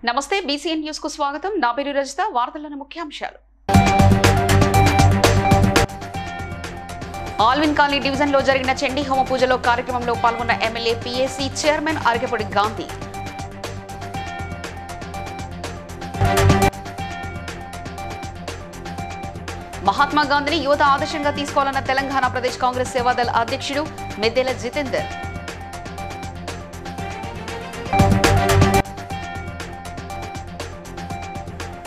నమస్తే BCN news కు స్వాగతం. నా పేరు రజిత. వార్తల్లోని ముఖ్యాంశాలు. ఆల్విన్ కాలనీ డివిజన్ లో జరిగిన చండీ హోమ పూజలో కార్యక్రమంలో పాల్గొన్న MLA PAC chairman Aragapudi Gandhi. Mahatma గాంధీని యువత ఆదర్శంగా తీసుకోవాలన్న తెలంగాణ ప్రదేశ్ కాంగ్రెస్ సేవాదళ అధ్యక్షుడు మెద్దెల జితేందర్.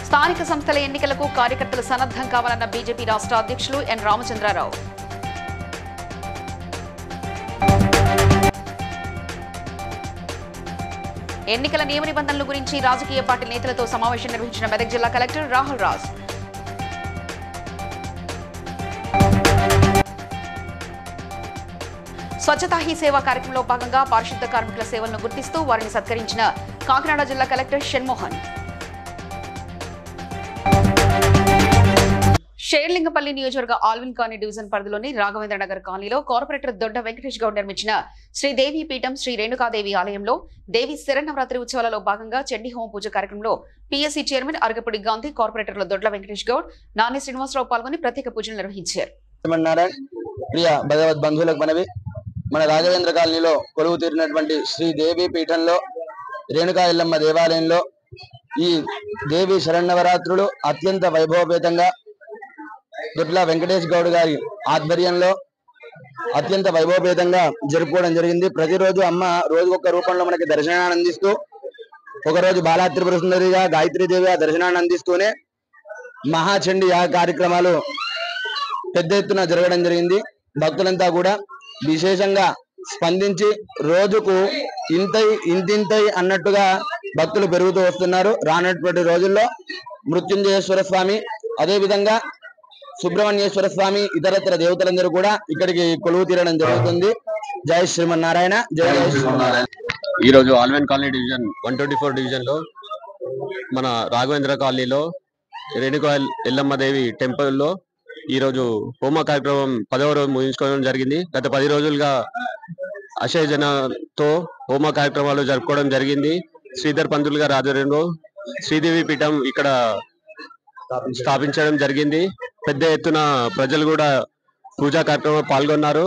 స్థానిక సంస్థల ఎన్నికలకు కార్యకర్తలు సన్నద్ధం కావాలన్న బీజేపీ రాష్ట్ర అధ్యక్షులు ఎన్ రామచంద్రరావు. ఎన్నికల నియమ నిబంధనల గురించి రాజకీయ పార్టీ నేతలతో సమావేశం నిర్వహించిన మెదక్ జిల్లా collector Rahul Raj. Swachhata he సేవా కార్యక్రమంలో భాగంగా పారిశుద్ధ కార్మికుల సేవలను గుర్తిస్తూ వారిని సత్కరించిన కాకినాడ జిల్లా కలెక్టర్ షణ్మోహన్. షేర్లింగపల్లి నియోజకవర్గ ఆల్విన్ కాలనీ డివిజన్ పరిధిలోని రాఘవేంద్ర నగర్ కాలనీలో కార్పొరేటర్ దొడ్డ వెంకటేష్ గౌడ్ నిర్మించిన శ్రీ దేవి పీఠం శ్రీ రేణుకాదేవి ఆలయంలో దేవి శరన్నవరాత్రి ఉత్సవాలలో భాగంగా చండీ హోమ పూజ కార్యక్రమంలో పీఎస్సీ చైర్మన్ అరగపూడి గాంధీ, కార్పొరేటర్లు దొడ్ల వెంకటేష్ గౌడ్, నాని శ్రీనివాసరావు పాల్గొని ప్రత్యేక పూజలు నిర్వహించారు. మన రాఘవేంద్ర కాలనీలో కొలువు తీరినటువంటి శ్రీ దేవి పీఠంలో రేణుకా ఎల్లమ్మ దేవాలయంలో ఈ దేవి శరన్నవరాత్రులు అత్యంత వైభవపేతంగా దొడ్ల వెంకటేష్ గౌడ్ గారి ఆధ్వర్యంలో అత్యంత వైభవపేతంగా జరుపుకోవడం జరిగింది. ప్రతిరోజు అమ్మ రోజుకొక రూపంలో మనకి దర్శనాన్ని అందిస్తూ, ఒకరోజు బాలా త్రిపుర సుందరిగా గాయత్రీదేవి ఆ దర్శనాన్ని అందిస్తూనే మహాచండీ యాగ కార్యక్రమాలు పెద్ద ఎత్తున జరగడం జరిగింది. భక్తులంతా కూడా విశేషంగా స్పందించి రోజుకు ఇంతింతై అన్నట్టుగా భక్తులు పెరుగుతూ వస్తున్నారు. రానటువంటి రోజుల్లో మృత్యుంజయేశ్వర స్వామి, అదేవిధంగా సుబ్రహ్మణ్యేశ్వర స్వామి, ఇతరత్ర దేవతలందరూ కూడా ఇక్కడికి కొలువు తీరడం జరుగుతుంది. జై శ్రీమన్నారాయణ, జై జై శ్రీమన్నారాయణ. ఈ రోజు ఆల్వెన్ కాలనీ డివిజన్ 124 డివిజన్ లో మన రాఘవేంద్ర కాలనీలో రేణుకా ఎల్లమ్మదేవి టెంపుల్ లో ఈ రోజు హోమ కార్యక్రమం 10వ రోజు ముగించుకోవడం జరిగింది. గత 10 రోజులుగా అశయజనతో హోమ కార్యక్రమాలు జరుపుకోవడం జరిగింది. శ్రీధర్ పంతులు గారి ఆధ్వర్యంలో శ్రీదేవి పీఠం ఇక్కడ స్థాపించడం జరిగింది. పెద్ద ఎత్తున ప్రజలు కూడా పూజా కార్యక్రమంలో పాల్గొన్నారు.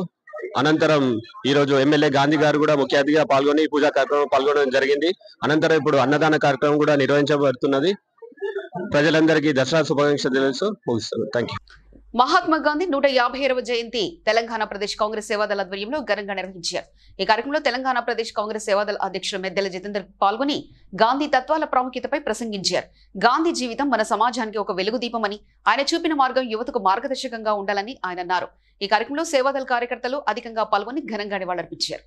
అనంతరం ఈ రోజు ఎమ్మెల్యే గాంధీ గారు కూడా ముఖ్య అతిథిగా పాల్గొని పూజా కార్యక్రమం పాల్గొనడం జరిగింది. అనంతరం ఇప్పుడు అన్నదాన కార్యక్రమం కూడా నిర్వహించబడుతున్నది. ప్రజలందరికీ దసరా శుభాకాంక్షలు తెలుసు ముగిస్తుంది. Thank you. మహాత్మా గాంధీ 150వ జయంతి తెలంగాణ ప్రదేశ్ కాంగ్రెస్ సేవాదళ ఆధ్వర్యంలో ఘనంగా నిర్వహించారు. ఈ కార్యక్రమంలో తెలంగాణ ప్రదేశ్ కాంగ్రెస్ సేవాదళ అధ్యక్షులు మెద్దెల జితేందర్ పాల్గొని గాంధీ తత్వాల ప్రాముఖ్యతపై ప్రసంగించారు. గాంధీ జీవితం మన సమాజానికి ఒక వెలుగు దీపమని, ఆయన చూపిన మార్గం యువతకు మార్గదర్శకంగా ఉండాలని ఆయన అన్నారు. ఈ కార్యక్రమంలో సేవాదళ కార్యకర్తలు అధికంగా పాల్గొని ఘనంగా నివాళులర్పించారు.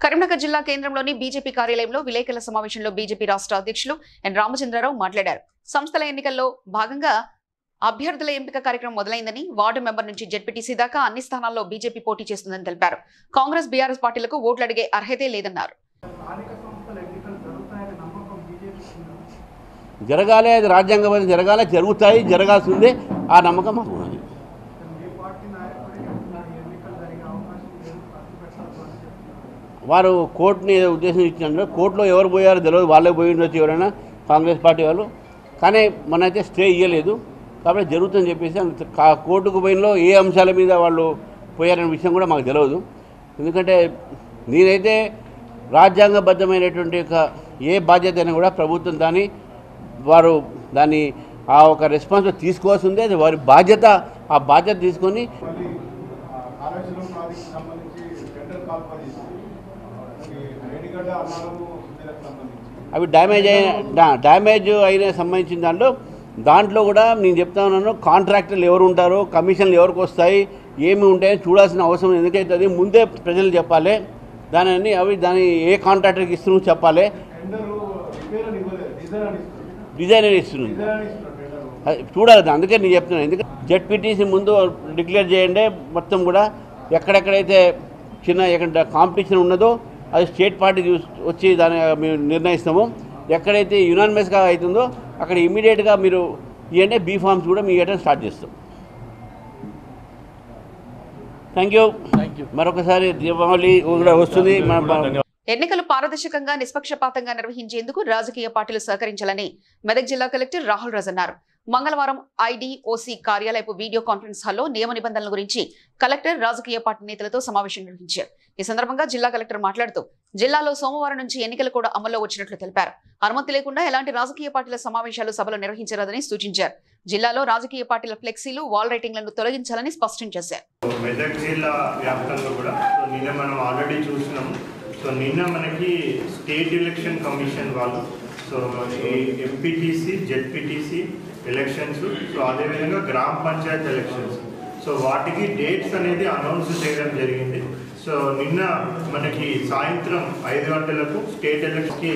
కరీంనగర్ జిల్లా కేంద్రంలోని బీజేపీ కార్యాలయంలో విలేకరుల సమావేశంలో బీజేపీ రాష్ట్ర అధ్యక్షులు ఎన్ రామచంద్రరావు మాట్లాడారు. సంస్థల ఎన్నికల్లో భాగంగా అభ్యర్థుల ఎంపిక కార్యక్రమం మొదలైందని, వార్డు మెంబర్ నుంచి జెడ్పీటీసీ దాకా అన్ని స్థానాల్లో బీజేపీ పోటీ చేస్తుందని తెలిపారు. కాంగ్రెస్ బీఆర్ఎస్ పార్టీలకు ఓట్లు అడిగే అర్హతే లేదన్నారు. జరగాలి, అది రాజ్యాంగం జరగాలి, జరుగుతాయి, జరగాల్సిందే. ఆ నమ్మకం మాకు ఉన్నది. వారు కోర్టుని ఉద్దేశించినట్టు కోర్టులో ఎవరు పోయారో తెలియదు, వాళ్ళే పోయి ఉండొచ్చు. ఎవరైనా కాంగ్రెస్ పార్టీ వాళ్ళు కానీ మనైతే స్టే ఇవ్వలేదు. కాబట్టి జరుగుతుందని చెప్పేసి కోర్టుకు పోయినలో ఏ అంశాల మీద వాళ్ళు పోయారనే విషయం కూడా మాకు తెలియదు. ఎందుకంటే నేనైతే రాజ్యాంగబద్ధమైనటువంటి ఏ బాధ్యత అయినా కూడా ప్రభుత్వం వారు దాన్ని ఆ ఒక రెస్పాన్స్ తీసుకోవాల్సి ఉంది. అది వారి బాధ్యత. ఆ బాధ్యత తీసుకొని అవి డ్యామేజ్ అయిన సంబంధించిన దాంట్లో కూడా నేను చెప్తా ఉన్నాను, కాంట్రాక్టర్లు ఎవరు ఉంటారో, కమిషన్లు ఎవరికి వస్తాయి, ఏమి ఉంటాయని చూడాల్సిన అవసరం ఎందుకైతే అది ముందే ప్రజలు చెప్పాలి. దాని ఏ కాంట్రాక్టర్కి ఇస్తున్నావు చెప్పాలి. డిజైనర్ ఇస్తున్నాను చూడాలి. అందుకే నేను చెప్తున్నాను. ఎందుకంటే జెడ్పీటీసీ ముందు డిక్లేర్ చేయండి. మొత్తం కూడా ఎక్కడెక్కడైతే ఎక్కడ కాంపిటీషన్ ఉన్నదో అది స్టేట్ పార్టీ వచ్చి దాన్ని మేము నిర్ణయిస్తాము. ఎక్కడైతే యునానిమస్గా అవుతుందో అక్కడ ఇమీడియట్గా మీరు ఇవ్వండి. బీ ఫార్మ్స్ కూడా మీ ఇవ్వడం స్టార్ట్ చేస్తాం. Thank you. మరొకసారి దీపావళి కూడా వస్తుంది. ఎన్నికలు పారదర్శకంగా నిష్పక్షపాతంగా నిర్వహించేందుకు రాజకీయ పార్టీలు సహకరించాలని మెదక్ జిల్లా కలెక్టర్ రాహుల్ రాజ్ అన్నారు. మంగళవారం ఐడీఓసీ కార్యాలయపు వీడియో కాన్ఫరెన్స్ హాల్లో నియమ నిబంధనల గురించి కలెక్టర్ రాజకీయ పార్టీ నేతలతో సమావేశం నిర్వహించారు. ఈ సందర్భంగా జిల్లా కలెక్టర్ మాట్లాడుతూ జిల్లాలో సోమవారం నుంచి ఎన్నికలు కూడా అమల్లో వచ్చినట్లు తెలిపారు. అనుమతి లేకుండా ఎలాంటి రాజకీయ పార్టీల సమావేశాలు సభలు నిర్వహించరాదని సూచించారు. జిల్లాలో రాజకీయ పార్టీల ఫ్లెక్సీలు, వాల్ రైటింగ్లను తొలగించాలని స్పష్టం చేశారు. మెదక్ జిల్లా వ్యాప్తంగా కూడా నిన్న మనం ఆల్రెడీ చూసినాము. నిన్న మనకి స్టేట్ ఎలక్షన్ కమిషన్ వాళ్ళు ఎంపీటీసీ, జెడ్పీటీసీ ఎలక్షన్స్, అదేవిధంగా గ్రామ పంచాయత్ ఎలక్షన్స్, వాటికి డేట్స్ అనేది అనౌన్స్ చేయడం జరిగింది. నిన్న మనకి సాయంత్రం 5 గంటలకు స్టేట్ ఎలక్షన్కి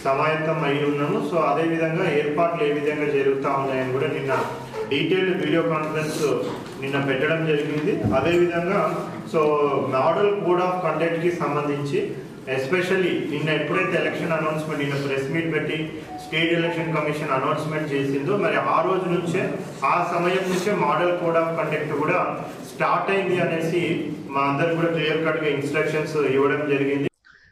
సమాయత్తం అయి ఉన్నాము. అదేవిధంగా ఏర్పాట్లు ఏ విధంగా జరుగుతూ ఉన్నాయని కూడా నిన్న డీటెయిల్డ్ వీడియో కాన్ఫరెన్స్ నిన్న పెట్టడం జరిగింది. అదేవిధంగా మోడల్ కోడ్ ఆఫ్ కండక్ట్కి సంబంధించి ఎస్పెషల్లీ నిన్న ఎప్పుడైతే ఎలక్షన్ అనౌన్స్మెంట్ నిన్న ప్రెస్ మీట్ పెట్టి స్టేట్ ఎలక్షన్ కమిషన్ అనౌన్స్మెంట్ చేసిందో మరి ఆ రోజు నుంచే ఆ సమయం నుంచే మోడల్ కోడ్ ఆఫ్ కండక్ట్ కూడా స్టార్ట్ అయింది అనేసి మా అందరికి కూడా క్లియర్ కట్గా ఇన్స్ట్రక్షన్స్ ఇవ్వడం జరిగింది.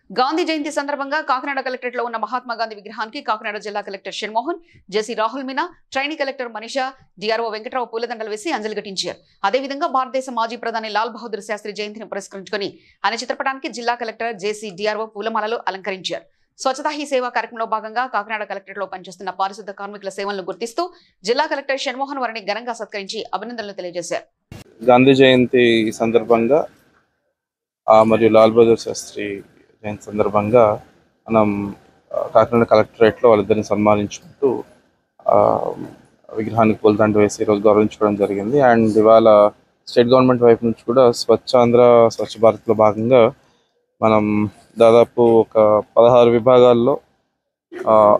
గాంధీ జయంతి సందర్భంగా కాకినాడ కలెక్టరేట్ లో ఉన్న మహాత్మా గాంధీ విగ్రహానికి కాకినాడ జిల్లా collector Shanmohan, JC Rahul Meena, trainee collector Manisha, DRO Venkatrao పూలదండలు వేసి అంజలి ఘటించారు. అదేవిధంగా భారతదేశ మాజీ ప్రధాని లాల్ బహదూర్ శాస్త్రి జయంతిని పురస్కరించుకుని ఆయన చిత్రపటానికి జిల్లా కలెక్టర్, జేసీ, డిఆర్ఓ పూలమాలలు అలంకరించారు. స్వచ్ఛతా హీ సేవ కార్యక్రమంలో భాగంగా కాకినాడ కలెక్టరేట్ లో పనిచేస్తున్న పారిశుద్ధ కార్మికుల సేవలను గుర్తిస్తూ జిల్లా కలెక్టర్ షణ్మోహన్ వారిని ఘనంగా సత్కరించి అభినందనలు తెలియజేశారు. గాంధీ జయంతి సందర్భంగా మరియు లాల్ బహదూర్ శాస్త్రి జయంతి సందర్భంగా మనం కాకినాడ కలెక్టరేట్లో వాళ్ళిద్దరిని సన్మానించుకుంటూ విగ్రహానికి పూలదండ వేసి ఈరోజు గౌరవించుకోవడం జరిగింది. అండ్ ఇవాళ స్టేట్ గవర్నమెంట్ వైపు నుంచి కూడా స్వచ్ఛాంధ్ర స్వచ్ఛ భారత్లో భాగంగా మనం దాదాపు ఒక 16 విభాగాల్లో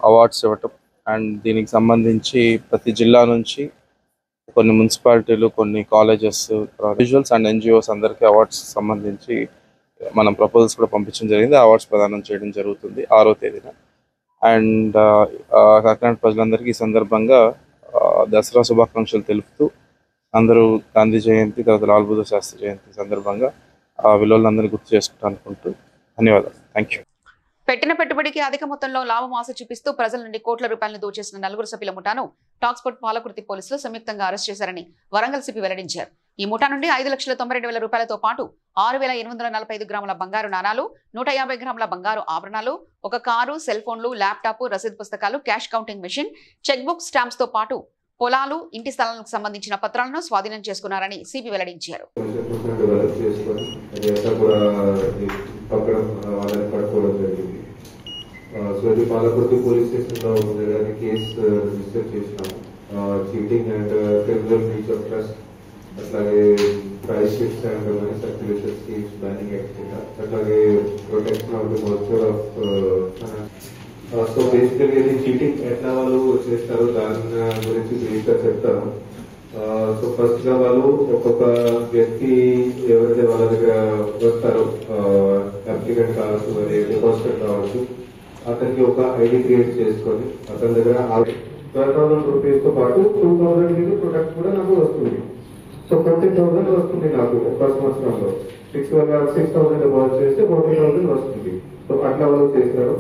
అవార్డ్స్ ఇవ్వటం అండ్ దీనికి సంబంధించి ప్రతి జిల్లా నుంచి కొన్ని మున్సిపాలిటీలు, కొన్ని కాలేజెస్, ఇండివిజువల్స్ అండ్ ఎన్జిఓస్ అందరికీ అవార్డ్స్ సంబంధించి మనం ప్రపోజల్స్ కూడా పంపించడం జరిగింది. అవార్డ్స్ ప్రదానం చేయడం జరుగుతుంది 6వ తేదీన. అండ్ కాకినాడ ప్రజలందరికీ ఈ సందర్భంగా దసరా శుభాకాంక్షలు తెలుపుతూ అందరూ గాంధీ జయంతి తర్వాత లాల్ బహదూర్ శాస్త్రి జయంతి సందర్భంగా ఆ విలువలందరినీ గుర్తు చేసుకుంటా అనుకుంటూ ధన్యవాదాలు. Thank you. పెట్టిన పెట్టుబడికి అధిక మొత్తంలో లాభం ఆశ చూపిస్తూ ప్రజల నుండి కోట్ల రూపాయలను దోచేసిన 4 సభ్యుల ముఠాను టాక్స్పోర్ట్ పాలకుర్తి పోలీసులు సంయుక్తంగా అరెస్ట్ చేశారని వరంగల్ సిపి వెల్లడించారు. ఈ ముఠా నుండి 5,92,000 రూపాయలతో పాటు 6,845 గ్రాముల బంగారు నాణాలు, 150 గ్రాముల బంగారు ఆభరణాలు, ఒక కారు, సెల్ ఫోన్లు, ల్యాప్టాప్, రసీదు పుస్తకాలు, cash counting machine, cheque book, stamps తో పాటు పొలాలు, ఇంటి స్థలాలకు సంబంధించిన పత్రాలను స్వాధీనం చేసుకున్నారని సిపి వెల్లడించారు. పాలకుర్తి పోలీస్ స్టేషన్ లో కేసు రిజిస్టర్ చేసినాము. Cheating and criminal breach of trust, అట్లాగే price shifts and money circulation schemes, banning etcetera, అట్లాగే ప్రొటెక్షన్ ఆఫ్ ది మోర్చర్ ఆఫ్. సో బేసికలీ ఇది చీటింగ్ ఎట్లా వాళ్ళు చేస్తారు దాని గురించి బ్రీఫ్ గా చెప్తాను. సో ఫస్ట్ గా వాళ్ళు ఒక్కొక్క వ్యక్తి ఎవరైతే వాళ్ళ దగ్గర వస్తారో, అప్లికెంట్ కావచ్చు, మరి డిపాజిటర్ కావచ్చు, అతనికి ఒక ఐడి క్రియేట్ చేసుకొని అతని దగ్గర 12,000 రూపీస్ తో పాటు 2,000 ప్రొడక్ట్ కూడా నాకు వస్తుంది. సో 40,000 వస్తుంది నాకు ఒక సంవత్సరంలో. 6,000 డిపాజిట్ చేస్తే 40,000 వస్తుంది. సో అట్లా వాళ్ళు చేస్తారు.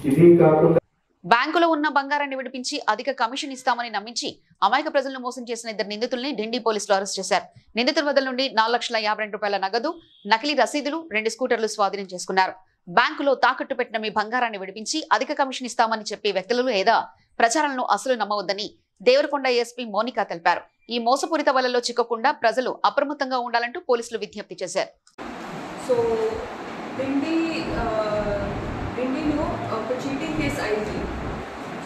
ఇది కాకుండా బ్యాంకులో ఉన్న బంగారాన్ని విడిపించి అధిక కమిషన్ ఇస్తామని నమ్మించి అమాయక ప్రజలను మోసం చేసిన 2 నిందితుల్ని ఢిల్లీ పోలీసులు అరెస్ట్ చేశారు. నిందితుల వద్ద నుండి 4,52,000 రూపాయల నగదు, నకిలీ రసీదులు, 2 స్కూటర్లు స్వాధీనం చేసుకున్నారు. బ్యాంకులో తాకట్టు పెట్టిన మీ బంగారాన్ని విడిపించి అధిక కమిషన్ ఇస్తామని చెప్పే వ్యక్తులు లేదా ప్రచారాలను అసలు నమ్మవద్దని దేవరకొండ ఎస్పీ మోనికా తెలిపారు. ఈ మోసపూరిత వలలో చిక్కకుండా ప్రజలు అప్రమత్తంగా ఉండాలంటూ పోలీసులు విజ్ఞప్తి చేశారు. సో ఢిల్లీలో ఒక చీటింగ్ కేసు అయింది.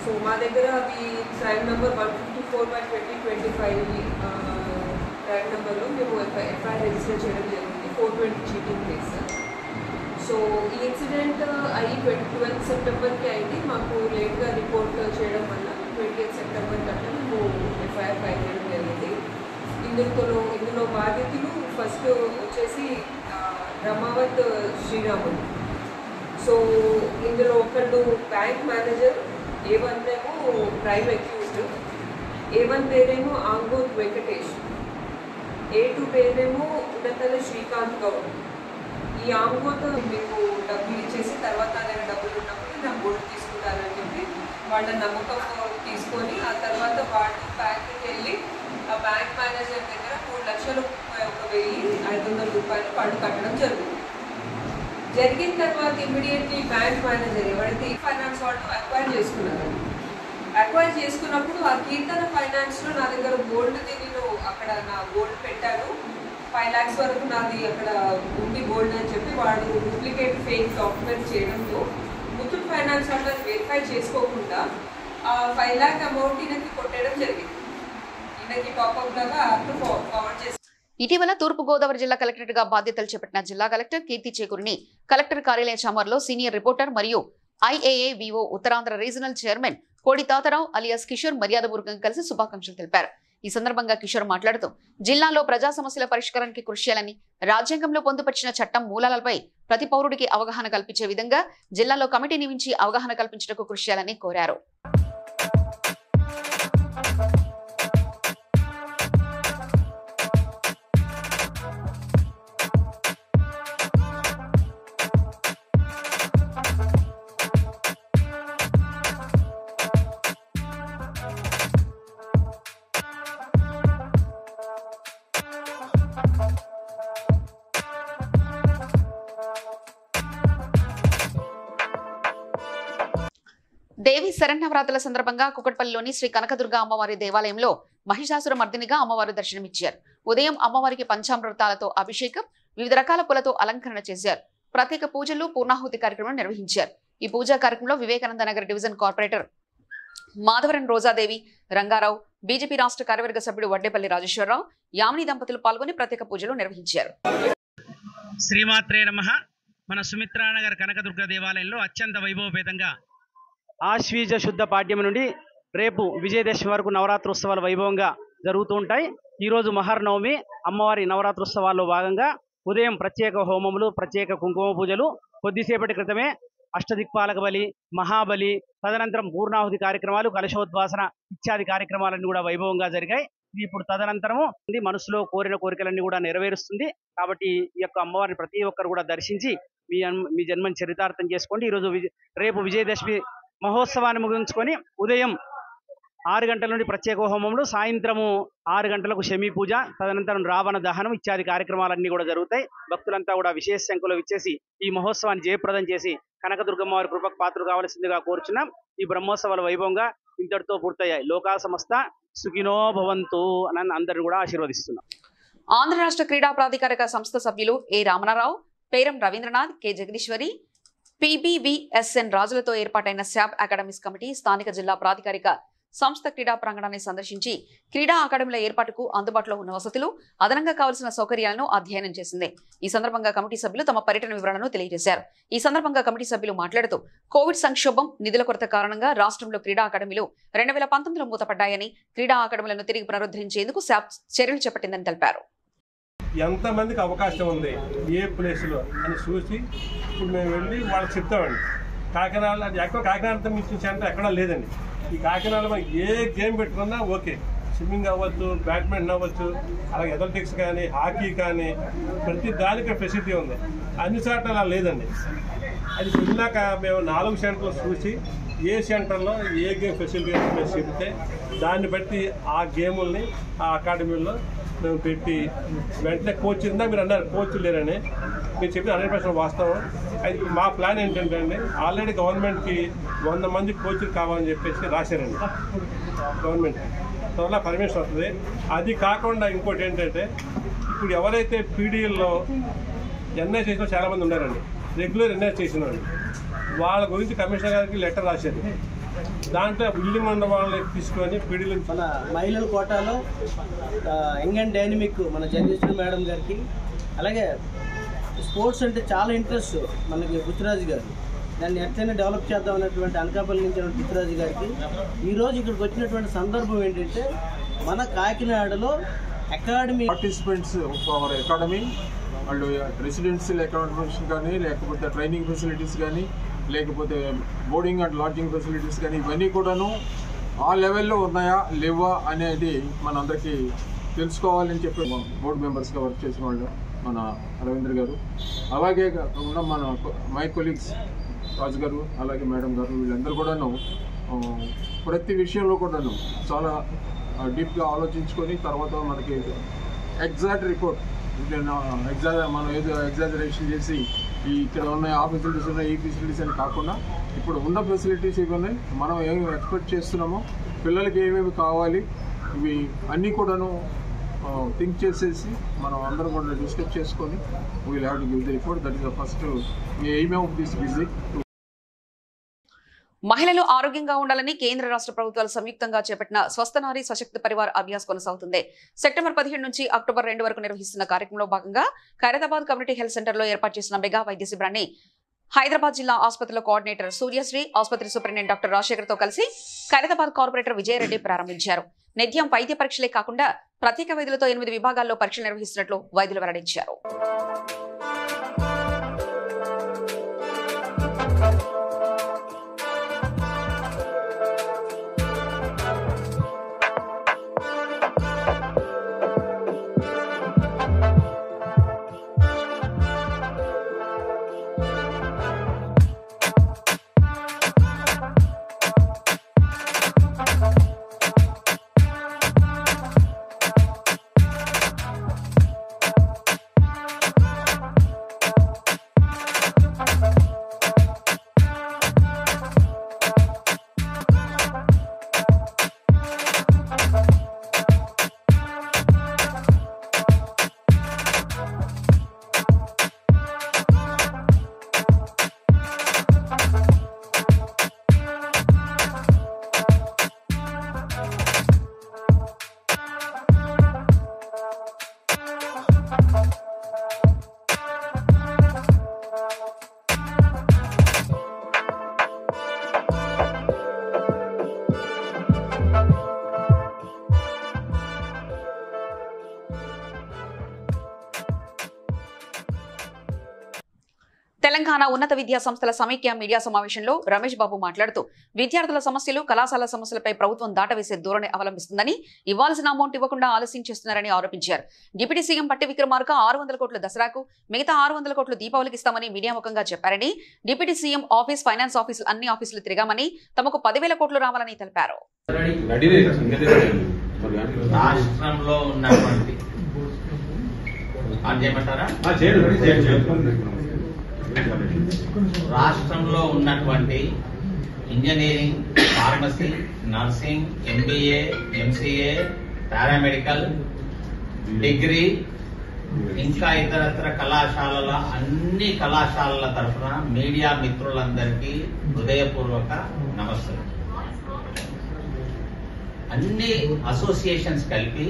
సో మా దగ్గర అది క్రైమ్ నెంబర్ 154/2025 క్రైమ్ నెంబర్లో మేము ఎఫ్ఐఆర్ రిజిస్టర్ చేయడం జరిగింది. 420 చీటింగ్ కేసు. సో ఈ ఇన్సిడెంట్ అయ్యి 12 సెప్టెంబర్కి అయింది. మాకు లేట్గా రిపోర్ట్ చేయడం వల్ల 28 సెప్టెంబర్ కట్ట మేము ఎఫ్ఐఆర్ ఫైల్ చేయడం జరిగింది. ఇందులో బాధితులు ఫస్ట్ వచ్చేసి రమావత్ శ్రీరాములు. సో ఇందులో ఒకళ్ళు బ్యాంక్ మేనేజర్, A1 ఏమో ప్రైమ్ అక్యూజ్డ్, A1 పేరేమో ఆంగోత్ వెంకటేష్, A2 పేరేమో ఉన్నతల శ్రీకాంత్ గౌడ్. ఈ ఆంగోత్ మీకు డబ్బులు ఇచ్చేసి తర్వాత దగ్గర డబ్బులు ఉన్నప్పుడు నా గోల్డ్ తీసుకుంటారని చెప్పి వాళ్ళ నమ్మకం తీసుకొని ఆ తర్వాత వాళ్ళు బ్యాంక్కి వెళ్ళి ఆ బ్యాంక్ మేనేజర్ దగ్గర 3,31,500 రూపాయలు వాళ్ళు కట్టడం జరుగుతుంది. జరిగిన తర్వాత ఇమ్మీడియట్లీ బ్యాంక్ మేనేజర్ ఎవరైతే ఈ ఫైనాన్స్ వాళ్ళు అక్వైర్ చేసుకున్నప్పుడు ఆ కీర్తన ఫైనాన్స్లో నా దగ్గర గోల్డ్ నేను అక్కడ నా గోల్డ్ పెట్టాను, 5 lakhs వరకు నాది అక్కడ ఉంది గోల్డ్ అని చెప్పి వాడు డూప్లికేట్ ఫేక్ డాక్యుమెంట్ చేయడంతో ముత్తూట్ ఫైనాన్స్ వాళ్ళు అది వెరిఫై చేసుకోకుండా ఆ 5 lakh అమౌంట్ ఈయనకి కొట్టడం జరిగింది. ఈయనకి టాప్అప్ లాగా యాప్ను ఫార్వర్డ్ చేసి ఇటీవల తూర్పు గోదావరి జిల్లా కలెక్టర్ గా బాధ్యతలు చేపట్టిన జిల్లా కలెక్టర్ కీర్తి చేకూరిని కలెక్టర్ కార్యాలయ చాంబర్లో సీనియర్ రిపోర్టర్ మరియు IAAVO ఉత్తరాంధ్ర రీజనల్ చైర్మన్ కోడి తాతారావు అలియాస్ కిషోర్ మర్యాదపూర్వకంగా కలిసి శుభాకాంక్షలు తెలిపారు. ఈ సందర్భంగా కిషోర్ మాట్లాడుతూ జిల్లాలో ప్రజా సమస్యల పరిష్కారానికి కృషి చేయాలని, రాజ్యాంగంలో పొందుపరిచిన చట్టం మూలాలపై ప్రతి పౌరుడికి అవగాహన కల్పించే విధంగా జిల్లాలో కమిటీ నియమించి అవగాహన కల్పించడానికి కృషి చేయాలని కోరారు. దేవి శరన్నవరాత్రుల సందర్భంగా కుకట్పల్లిలోని శ్రీ కనకదుర్గ అమ్మవారి దేవాలయంలో మహిషాసుర మర్దినిగా అమ్మవారు దర్శనమిచ్చారు. ఉదయం అమ్మవారికి పంచామృతాలతో అభిషేకం, వివిధ రకాల పూలతో అలంకరణ చేశారు. ప్రత్యేక పూజలు, పూర్ణాహుతి కార్యక్రమం నిర్వహించారు. ఈ పూజా కార్యక్రమంలో Vivekananda Nagar division corporator Madhavaram Rojadevi, Rangarao, BJP రాష్ట్ర కార్యవర్గ సభ్యుడు వడ్డేపల్లి రాజేశ్వరరావు, యామిని దంపతులు పాల్గొని ప్రత్యేక పూజలు నిర్వహించారు. శ్రీమాత్రే నమః. మన సుమిత్రానగర్ కనకదుర్గ దేవాలయంలో అత్యంత వైభవపేతంగా ఆశ్వీజ శుద్ధ పాడ్యం నుండి రేపు విజయదశమి వరకు నవరాత్రోత్సవాలు వైభవంగా జరుగుతూ ఉంటాయి. ఈరోజు మహర్నవమి అమ్మవారి నవరాత్రోత్సవాల్లో భాగంగా ఉదయం ప్రత్యేక హోమములు, ప్రత్యేక కుంకుమ పూజలు, కొద్దిసేపటి క్రితమే అష్టదిక్పాలక బలి, మహాబలి, తదనంతరం పూర్ణాహుతి కార్యక్రమాలు, కలశోద్వాసన ఇత్యాది కార్యక్రమాలన్నీ కూడా వైభవంగా జరిగాయి. ఇప్పుడు తదనంతరము మనసులో కోరిన కోరికలన్నీ కూడా నెరవేరుస్తుంది. కాబట్టి ఈ యొక్క అమ్మవారిని ప్రతి ఒక్కరు కూడా దర్శించి మీ జన్మని చరితార్థం చేసుకోండి. ఈరోజు రేపు విజయదశమి మహోత్సవాన్ని ముగించుకొని ఉదయం 6 గంటల నుండి ప్రత్యేక హోమములు, సాయంత్రము 6 గంటలకు శమీ పూజ, తదనంతరం రావణ దహనం ఇత్యాది కార్యక్రమాలన్నీ కూడా జరుగుతాయి. భక్తులంతా కూడా విశేష సంఖ్యలో విచ్చేసి ఈ మహోత్సవాన్ని జయప్రదం చేసి కనకదుర్గమ్మ వారి కృపకు పాత్రలు కావాల్సిందిగా కోరుచున్నాం. ఈ బ్రహ్మోత్సవాలు వైభవంగా ఇంతటితో పూర్తయ్యాయి. లోకా సమస్త సుఖినో భవంతు అని అందరిని కూడా ఆశీర్వదిస్తున్నాం. ఆంధ్ర రాష్ట్ర క్రీడా ప్రాధికారిక సంస్థ సభ్యులు ఏ రామనారావు, పేరం రవీంద్రనాథ్, కె జగదీశ్వరి, PBVSN రాజులతో ఏర్పాటైన శాప్ అకాడమీస్ కమిటీ స్థానిక జిల్లా ప్రాధికారిక సంస్థ క్రీడా ప్రాంగణాన్ని సందర్శించి క్రీడా అకాడమీల ఏర్పాటుకు అందుబాటులో ఉన్న వసతులు, అదనంగా కావాల్సిన సౌకర్యాలను అధ్యయనం చేసింది. ఈ సందర్భంగా కమిటీ సభ్యులు తమ పర్యటన వివరణను తెలియజేశారు. ఈ సందర్భంగా కమిటీ సభ్యులు మాట్లాడుతూ కోవిడ్ సంక్షోభం, నిధుల కొరత కారణంగా రాష్ట్రంలో క్రీడా అకాడమీలు 2019లో మూతపడ్డాయని, క్రీడా అకాడమీలను తిరిగి పునరుద్ధరించేందుకు శాప్ చర్యలు చేపట్టిందని తెలిపారు. ఎంతమందికి అవకాశం ఉంది ఏ ప్లేస్లో అని చూసి ఇప్పుడు మేము వెళ్ళి వాళ్ళకి చెప్తామండి. కాకినాడలో అది ఎక్కువ కాకినాడతో మించిన సెంటర్ ఎక్కడా లేదండి. ఈ కాకినాడలో మనకి ఏ గేమ్ పెట్టుకున్నా ఓకే, స్విమ్మింగ్ అవ్వచ్చు, బ్యాడ్మింటన్ అవ్వచ్చు, అలాగే అథ్లెటిక్స్ కానీ, హాకీ కానీ, ప్రతి దానికి ఫెసిలిటీ ఉంది. అన్ని చోట్ల అలా లేదండి. అది వెళ్ళాక మేము 4 సెంటర్లు చూసి ఏ సెంటర్లో ఏ గేమ్ ఫెసిలిటీ మేము చెప్తే దాన్ని బట్టి ఆ గేముల్ని ఆ అకాడమీలో మేము పెట్టి వెంటనే కోచ్ ఉందా మీరు అన్నారు కోచ్ లేరని మీరు చెప్పిన 100% వాస్తవం. అయితే మా ప్లాన్ ఏంటంటే అండి ఆల్రెడీ గవర్నమెంట్కి 100 మంది కోచ్లు కావాలని చెప్పేసి రాశారండి గవర్నమెంట్. త్వరలో పర్మిషన్ వస్తుంది. అది కాకుండా ఇంకోటి ఏంటంటే ఇప్పుడు ఎవరైతే పీడీఎల్లో ఎన్ఐ చేసిన చాలామంది ఉన్నారండి, రెగ్యులర్ ఎన్ఐ చేసిన వాళ్ళు, వాళ్ళ గురించి కమిషనర్ గారికి లెటర్ రాశారు. దాంట్లో బిల్డింగ్ ఉన్న వాళ్ళని తీసుకొని పీడీలు మన మహిళల కోటాలో యంగ్ అండ్ డైనమిక్ మన జగదీశ్వరి మేడం గారికి, అలాగే స్పోర్ట్స్ అంటే చాలా ఇంట్రెస్ట్ మనకి బుచ్చిరాజు గారు, దాన్ని ఎట్లయినా డెవలప్ చేద్దాం అన్నటువంటి అనకాపల్లి నుంచి బుచ్చిరాజు గారికి ఈరోజు ఇక్కడికి వచ్చినటువంటి సందర్భం ఏంటంటే మన కాకినాడలో అకాడమీ పార్టిసిపెంట్స్ అవర్ అకాడమీ వాళ్ళు రెసిడెన్షియల్ అకామిడేషన్ కానీ లేకపోతే ట్రైనింగ్ ఫెసిలిటీస్ కానీ లేకపోతే బోర్డింగ్ అండ్ లాడ్జింగ్ ఫెసిలిటీస్ కానీ ఇవన్నీ కూడాను ఆ లెవెల్లో ఉన్నాయా లేవా అనేది మనందరికీ తెలుసుకోవాలని చెప్పి బోర్డు మెంబర్స్గా వర్క్ చేసిన వాళ్ళు మన రవీంద్ర గారు, అలాగే ఉన్న మన మై కొలీగ్స్ రాజు గారు, అలాగే మేడం గారు, వీళ్ళందరూ కూడాను ప్రతి విషయంలో కూడాను చాలా డీప్గా ఆలోచించుకొని తర్వాత మనకి ఎగ్జాక్ట్ రిపోర్ట్ మనం ఏదో ఎగ్జాజరేషన్ చేసి ఇక్కడ ఉన్న ఆ ఫెసిలిటీస్ ఉన్నాయి ఈ ఫెసిలిటీస్ అని కాకుండా ఇప్పుడు ఉన్న ఫెసిలిటీస్ ఇవన్నీ మనం ఏమి ఎక్స్పెక్ట్ చేస్తున్నామో పిల్లలకి ఏమేమి కావాలి ఇవి అన్నీ కూడాను థింక్ చేసేసి మనం అందరం కూడా డిస్కస్ చేసుకొని we'll have to give the report. That is the first aim of this visit. మహిళలు ఆరోగ్యంగా ఉండాలని కేంద్ర రాష్ట్ర ప్రభుత్వాలు సంయుక్తంగా చేపట్టిన స్వస్థ నారీ సశక్త పరివార్ అభ్యాస్ కొనసాగుతుంది. సెప్టెంబర్ 17 నుంచి అక్టోబర్ 2 వరకు నిర్వహిస్తున్న కార్యక్రమంలో భాగంగా ఖైరతాబాద్ కమ్యూనిటీ హెల్త్ సెంటర్ లో ఏర్పాటు చేసిన మెగా వైద్య శిబిరాన్ని హైదరాబాద్ జిల్లా ఆసుపత్రిలో కోఆర్డినేటర్ సూర్యశ్రీ, ఆసుపత్రి సూపరింటెండెంట్ డాక్టర్ రాజశేఖర్ తో కలిసి ఖైరతాబాద్ కార్పొరేటర్ విజయరెడ్డి ప్రారంభించారు. నిత్యం వైద్య పరీక్షలే కాకుండా ప్రత్యేక వైద్యులతో 8 విభాగాల్లో పరీక్షలు నిర్వహిస్తున్నట్లు వైద్యులు వెల్లడించారు. తెలంగాణ ఉన్నత విద్యా సంస్థల సమైక్య మీడియా సమావేశంలో రమేష్ బాబు మాట్లాడుతూ విద్యార్థుల సమస్యలు, కళాశాల సమస్యలపై ప్రభుత్వం దాటవేసే ధోరణి అవలంబిస్తుందని, ఇవ్వాల్సిన అమౌంట్ ఇవ్వకుండా ఆలస్యం చేస్తున్నారని ఆరోపించారు. డిప్యూటీ సీఎం పట్టి విక్రమార్క 600 కోట్ల దసరాకు, మిగతా 600 కోట్లు దీపావళికి ఇస్తామని మీడియా ముఖంగా చెప్పారని, డిప్యూటీ సీఎం ఆఫీస్, ఫైనాన్స్ ఆఫీసులు అన్ని ఆఫీసులు తిరిగామని, తమకు 10,000 కోట్లు రావాలని తెలిపారు. రాష్ట్రంలో ఉన్నటువంటి engineering, pharmacy, nursing, MBA, MCA, paramedical, degree, ఇంకా ఇతరత్ర కళాశాలల అన్ని కళాశాలల తరఫున మీడియా మిత్రులందరికీ హృదయపూర్వక నమస్కారం. అన్ని అసోసియేషన్స్ కలిపి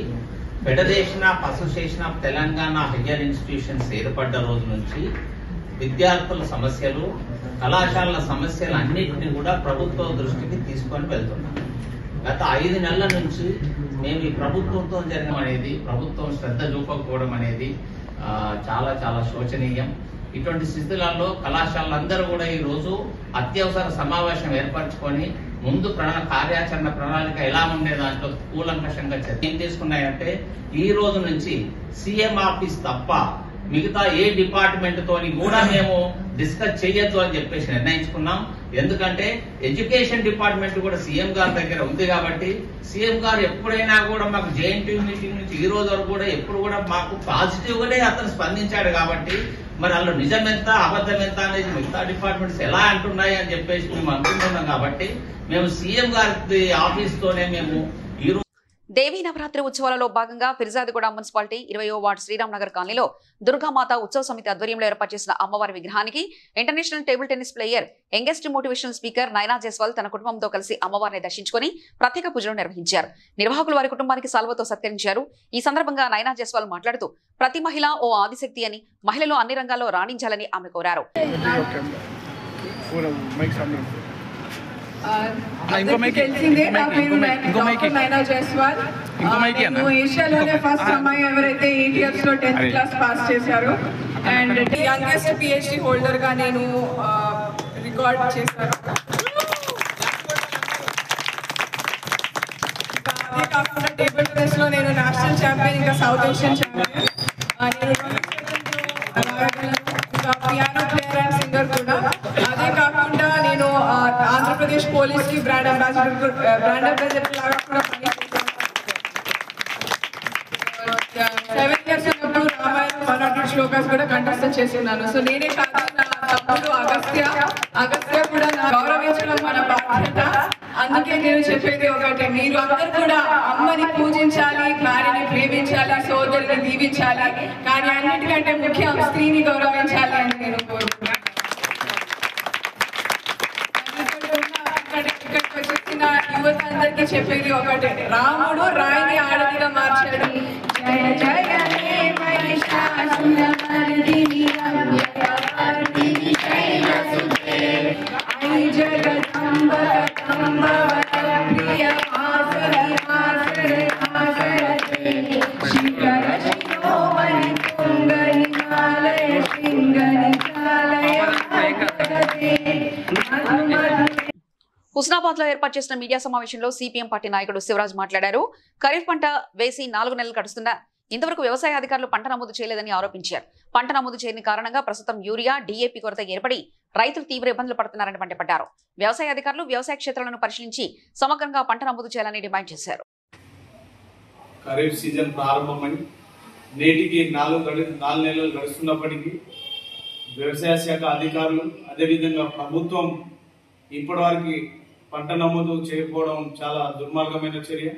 federation of association of Telangana higher institutions ఏర్పడ్డ రోజు నుంచి విద్యార్థుల సమస్యలు, కళాశాలల సమస్యలు అన్నింటినీ కూడా ప్రభుత్వ దృష్టికి తీసుకొని వెళ్తున్నాం. గత 5 నెలల నుంచి మేము ఈ ప్రభుత్వంతో జరగడం అనేది, ప్రభుత్వం శ్రద్ధ చూపకపోవడం అనేది చాలా చాలా శోచనీయం. ఇటువంటి స్థితులలో కళాశాలలందరూ కూడా ఈ రోజు అత్యవసర సమావేశం ఏర్పరచుకొని ముందు కార్యాచరణ ప్రణాళిక ఎలా ఉండే దాంట్లో కూలంకషంగా చర్చ తీసుకున్నాయంటే, ఈ రోజు నుంచి సీఎం ఆఫీస్ తప్ప మిగతా ఏ డిపార్ట్మెంట్ తోని కూడా మేము డిస్కస్ చేయొద్దు అని చెప్పేసి నిర్ణయించుకున్నాం. ఎందుకంటే ఎడ్యుకేషన్ డిపార్ట్మెంట్ కూడా సీఎం గారి దగ్గర ఉంది కాబట్టి సీఎం గారు ఎప్పుడైనా కూడా మాకు జేఎన్టీ మీటింగ్ నుంచి ఈ రోజు వరకు కూడా ఎప్పుడు కూడా మాకు పాజిటివ్ గానే అతను స్పందించాడు కాబట్టి మరి అందులో నిజం ఎంత అబద్ధం ఎంత అనేది మిగతా డిపార్ట్మెంట్స్ ఎలా అంటున్నాయి అని చెప్పేసి మేము అనుకుంటున్నాం. కాబట్టి మేము సీఎం గారి ఆఫీస్ తోనే మేము ఈ దేవీ నవరాత్రి ఉత్సవాలలో భాగంగా ఫిర్జాదిగూడ మున్సిపాలిటీ 20వ వార్డు శ్రీరామ్ నగర్ కాలనీలో దుర్గామాత ఉత్సవ సమితి ఆధ్వర్యంలో ఏర్పాటు చేసిన అమ్మవారి విగ్రహానికి international table tennis player youngest motivational speaker నైనా జైస్వాల్ తన కుటుంబంతో కలిసి అమ్మవారిని దర్శించుకుని ప్రత్యేక పూజలు నిర్వహించారు. నిర్వాహకులు వారి కుటుంబానికి సాల్వతో సత్కరించారు. ఈ సందర్భంగా నైనా జైస్వాల్ మాట్లాడుతూ ప్రతి మహిళ ఓ ఆదిశక్తి అని, మహిళలు అన్ని రంగాల్లో రాణించాలని ఆమె కోరారు. తెలిసిందే నా పేరు నైనా జైస్వాల్. నేను ఏషియాలోనే ఫస్ట్ అమ్మాయి ఎవరైతే 8 years లో 10th క్లాస్ పాస్ చేశారు. అండ్ యంగెస్ట్ PhD హోల్డర్ గా నేను రికార్డ్ చేశాను. అదే కాకుండా టేబుల్ టెన్నిస్ లో నేను నేషనల్ ఛాంపియన్, ఇంకా సౌత్ ఏషియన్ ఛాంపియన్. నేను పియానో ప్లేయర్ అండ్ సింగర్ కూడా. అదే కాకుండా నేను ఆంధ్రప్రదేశ్ పోలీస్ కి బ్రాండ్ అంబాసిడర్ లాగా కూడా పనిచేశాను. 7 years ఉన్నప్పుడు రామాయణ 100 శ్లోకాస్ కూడా కంఠస్థ చేస్తున్నాను. సో నేనే కాదు, నా తమ్ముడు అగస్త్య కూడా గౌరవించడం మన బాధ్యత. అందుకే నేను చెప్పేది ఒకటే, మీరు అందరూ కూడా అమ్మని పూజించాలి, భార్యని ప్రేమించాలి, సోదరుని దీవించాలి, కానీ అన్నిటికంటే ముఖ్యం స్త్రీని గౌరవించాలి అని నేను కోరుకుంటున్నాను. ఇక్కడికి వచ్చిన యువత అందరికీ చెప్పేది ఒకటే, రాముడు రాయిని ఆడదిగా మార్చాడు. జయ జయ హే మహిషాసురమర్దిని రమ్యకవర్దిని శైలసుతే ఐ జగదంబ కదంబ వరప్రియ వాసవి వాసరతే శిఖర శిరోమణి తుంగ హిమాలయ శృంగ నిచాలయ జగతే హుస్నాబాద్ లో ఏర్పాటు చేసిన మీడియా సమావేశంలో సిపిఎం పార్టీ నాయకుడు శివరాజ్ మాట్లాడారు. ఖరీఫ్ పంట వేసి 4 నెలలు గడుస్తున్నా ఇంతవరకు వ్యవసాయ అధికారులు పంట నమోదు చేయలేదని ఆరోపించారు. పంట నమోదు చేయని కారణంగా ప్రస్తుతం యూరియా, DAP కొరత ఏర్పడి రైతులు తీవ్ర ఇబ్బందులు పడుతున్నారని మండిపడ్డారు. వ్యవసాయ అధికారులు వ్యవసాయ క్షేత్రాలను పరిశీలించి సమగ్రంగా పంట నమోదు చేయాలని డిమాండ్ చేశారు. ఖరీఫ్ సీజన్ ప్రారంభమై నేటికి 4 నెలలు గడుస్తున్నప్పటికీ వ్యవసాయ శాఖ అధికారులు అదేవిధంగా ప్రభుత్వం ఇప్పటివరకు పంట నమోదు చేయకపోవడం చాలా దుర్మార్గమైన చర్య.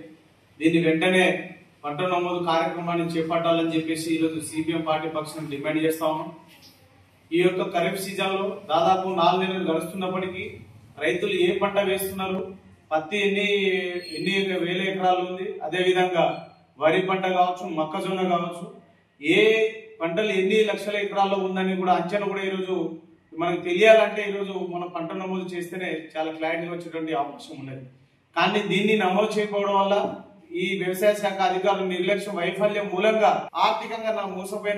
దీన్ని వెంటనే పంట నమోదు కార్యక్రమాన్ని చేపట్టాలని చెప్పేసి ఈరోజు సిపిఎం పార్టీ పక్షాన డిమాండ్ చేస్తా ఉన్నాం. ఈ యొక్క ఖరీఫ్ సీజన్ లో దాదాపు 4 నెలలు గడుస్తున్నప్పటికీ రైతులు ఏ పంట వేస్తున్నారు, పత్తి ఎన్ని వేల ఎకరాలు ఉంది, అదేవిధంగా వరి పంట కావచ్చు, మొక్కజొన్న కావచ్చు, ఏ పంటలు ఎన్ని లక్షల ఎకరాల్లో ఉందని కూడా అంచనా కూడా ఈరోజు మనకు తెలియాలంటే ఈరోజు మనం పంట నమోదు చేస్తేనే చాలా క్లారిటీ వచ్చేటువంటి అవకాశం ఉన్నది. కానీ దీన్ని నమోదు చేయకపోవడం వల్ల ఈ వ్యవసాయ శాఖ అధికారుల నిర్లక్ష్యం, వైఫల్యం మూలంగా ఆర్థికంగా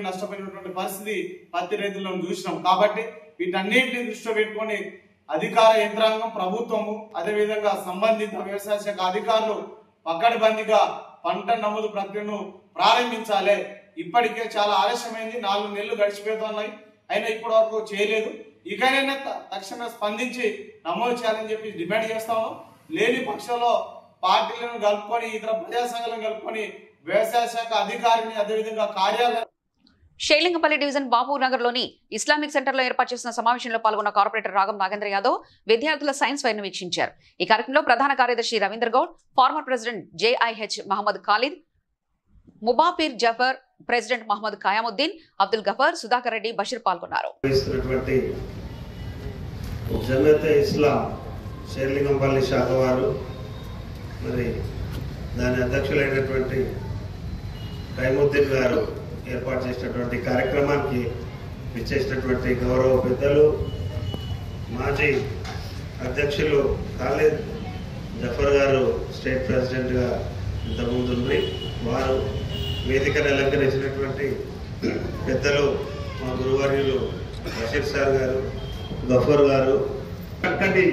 నష్టపోయినటువంటి పరిస్థితి పత్తి రైతులను చూసినాం. కాబట్టి వీటన్నిటిని దృష్టిలో పెట్టుకొని అధికార యంత్రాంగం, ప్రభుత్వము, అదేవిధంగా సంబంధిత వ్యవసాయ శాఖ అధికారులు పకడ్బందీగా పంట నమోదు ప్రక్రియను ప్రారంభించాలి. ఇప్పటికే చాలా ఆలస్యమైంది, 4 నెలలు గడిచిపోతున్నాయి, అయినా ఇప్పటి వరకు చేయలేదు. ఇకనైనా తక్షణ స్పందించి నమోదు చేయాలని చెప్పి డిమాండ్ చేస్తాము. లేని పక్షంలో పార్టీలను కలుపుకొని, ఇతర ప్రజా సంఘాలను కలుపుకొని వ్యవసాయ శాఖ అధికారిని అదేవిధంగా కార్యాలయం. షేలింగపల్లి డివిజన్ బాపూర్ నగర్ లోని ఇస్లామిక్ సెంటర్ లో ఏర్పాటు చేసిన సమావేశంలో పాల్గొన్న కార్పొరేటర్ రాగం నాగేంద్ర యాదవ్ విద్యార్థుల సైన్స్ ఫైర్ ను వీక్షించారు. ఈ కార్యక్రమంలో ప్రధాన కార్యదర్శి Ravindra Goud, former president JIH Mohammed Khalid, Mubapeer Zafar, president Mohammed Khayamuddin, Abdul Gafar, Sudhakar Reddy, Basheer పాల్గొన్నారు. జమతే ఇస్లాం షేర్లింగంపల్లి శాఖ వారు మరి దాని అధ్యక్షులైనటువంటి ఖయాముద్దీన్ గారు ఏర్పాటు చేసినటువంటి కార్యక్రమానికి విచ్చేసినటువంటి గౌరవ పెద్దలు, మాజీ అధ్యక్షులు ఖాలిద్ జఫర్ గారు స్టేట్ ప్రెసిడెంట్గా ఇంతకుముందు ఉంది, వారు వేదికను అలంకరించినటువంటి పెద్దలు మా గురువర్యులు బషీర్ సార్ గారు, గఫర్ గారు, చక్కటి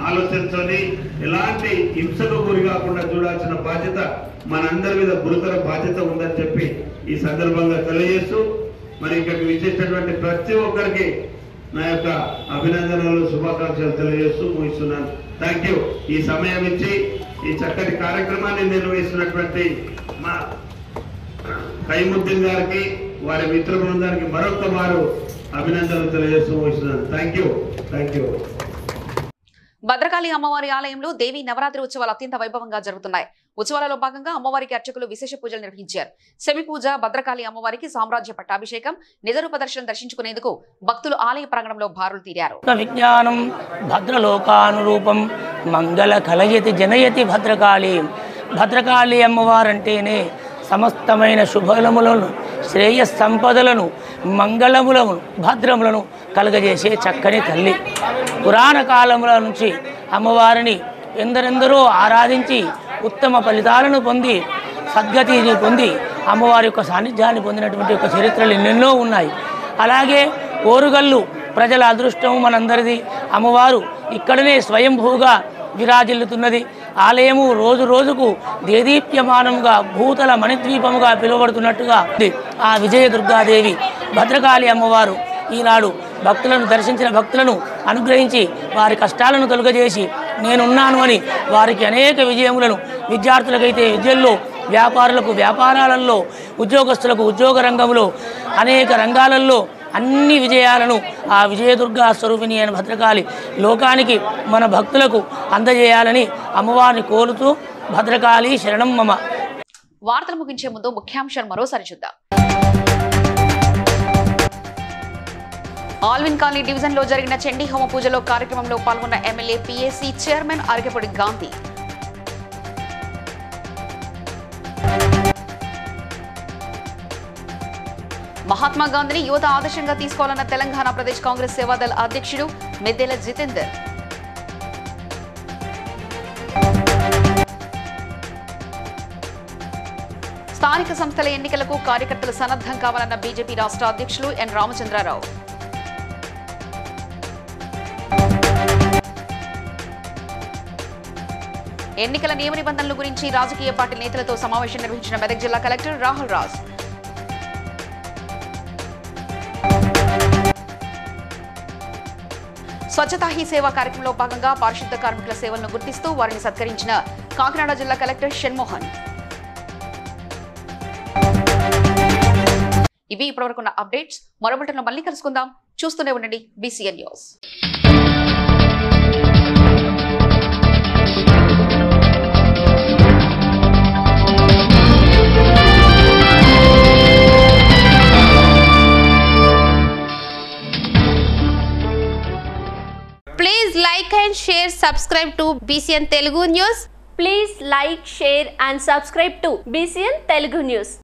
ఆలోచనతోని ఎలాంటి హింసకు గురి కాకుండా చూడాల్సిన బాధ్యత మనందరి మీద గురుతర బాధ్యత ఉందని చెప్పి ఈ సందర్భంగా తెలియజేస్తూ, మరి ఇక్కడికి విచ్చేసినటువంటి ప్రతి ఒక్కరికి నా యొక్క అభినందనలు శుభాకాంక్షలు తెలియజేస్తూ ముగిస్తున్నాను. Thank you. ఈ సమయం ఇచ్చి ఈ చక్కటి కార్యక్రమాన్ని నిర్వహిస్తున్నటువంటి మా కైముద్దీన్ గారికి వారి మిత్ర బృందానికి మరొక వారు అభినందనలు తెలియజేస్తూ ముగిస్తున్నాను. Thank you. Thank you. Bhadrakali అమ్మవారి ఆలయంలో దేవి నవరాత్రి ఉత్సవాలు అత్యంత వైభవంగా జరుగుతున్నాయి. ఉత్సవాలలో భాగంగా అమ్మవారికి అర్చకులు విశేష పూజలు నిర్వహించారు. సెమి పూజ, భద్రకాళి అమ్మవారికి సామ్రాజ్య పట్టాభిషేకం, నిజరూప దర్శనం దర్శించుకునేందుకు భక్తులు ఆలయ ప్రాంగణంలో బారులు తీరారు. విజ్ఞానం భద్రలోకానురూపం మంగళ కలయతి జనయతి భద్రకాళి. భద్రకాళి అమ్మవారంటేనే సమస్తమైన శుభలములను, శ్రేయ సంపదలను, మంగళములను, భద్రములను కలుగజేసే చక్కని తల్లి. పురాణ కాలముల నుంచి అమ్మవారిని ఎందరెందరో ఆరాధించి ఉత్తమ ఫలితాలను పొంది సద్గతిని పొంది అమ్మవారి యొక్క సాన్నిధ్యాన్ని పొందినటువంటి యొక్క చరిత్రలు ఎన్నెన్నో ఉన్నాయి. అలాగే ఓరుగల్లు ప్రజల అదృష్టం మనందరిది. అమ్మవారు ఇక్కడనే స్వయంభూగా విరాజిల్లుతున్నది. ఆలయము రోజు రోజుకు దేదీప్యమానంగా భూతల మణిద్వీపముగా పిలువబడుతున్నట్టుగా ఆ విజయదుర్గాదేవి భద్రకాళి అమ్మవారు ఈనాడు భక్తులను దర్శించిన భక్తులను అనుగ్రహించి వారి కష్టాలను తొలగజేసి నేనున్నాను అని వారికి అనేక విజయములను, విద్యార్థులకైతే విద్యల్లో, వ్యాపారులకు వ్యాపారాలలో, ఉద్యోగస్తులకు ఉద్యోగ రంగంలో, అనేక రంగాలలో అన్ని విజయాలను ఆ విజయదుర్గా స్వరూపిణి అయిన భద్రకాళి లోకానికి మన భక్తులకు అందజేయాలని అమ్మవారిని కోరుతూ భద్రకాళి శరణం మమ. వార్తలు ముగించే ముందు ముఖ్యాంశాలు మరోసారి చూద్దాం. ఆల్విన్ కాలనీ డివిజన్ లో జరిగిన చండీ హోమ పూజలో కార్యక్రమంలో పాల్గొన్న MLA PSC chairman Aragapudi Gandhi. Mahatma గాంధీని యువత ఆదర్శంగా తీసుకోవాలన్న తెలంగాణ ప్రదేశ్ కాంగ్రెస్ సేవాదళ అధ్యక్షుడు మెద్దెల జితేందర్. స్థానిక సంస్థల ఎన్నికలకు కార్యకర్తలు సన్నద్ధం కావాలన్న బీజేపీ రాష్ట్ర అధ్యక్షులు ఎన్ రామచంద్రారావు. ఎన్నికల నియమ నిబంధనల గురించి రాజకీయ పార్టీ నేతలతో సమావేశం నిర్వహించిన మెదక్ జిల్లా collector Rahul Raj. Swachhata he సేవా కార్యక్రమంలో భాగంగా పారిశుద్ధ కార్మికుల సేవలను గుర్తిస్తూ వారిని సత్కరించిన కాకినాడ జిల్లా కలెక్టర్ షణ్మోహన్. ఇవి ఇప్పటివరకున్న అప్డేట్స్. మరో బులెటిన్లో మళ్ళీ కలుసుకుందాం. చూస్తూనే ఉండండి BCN news. Please like and share, subscribe to BCN Telugu News. Please like, share and subscribe to BCN Telugu News.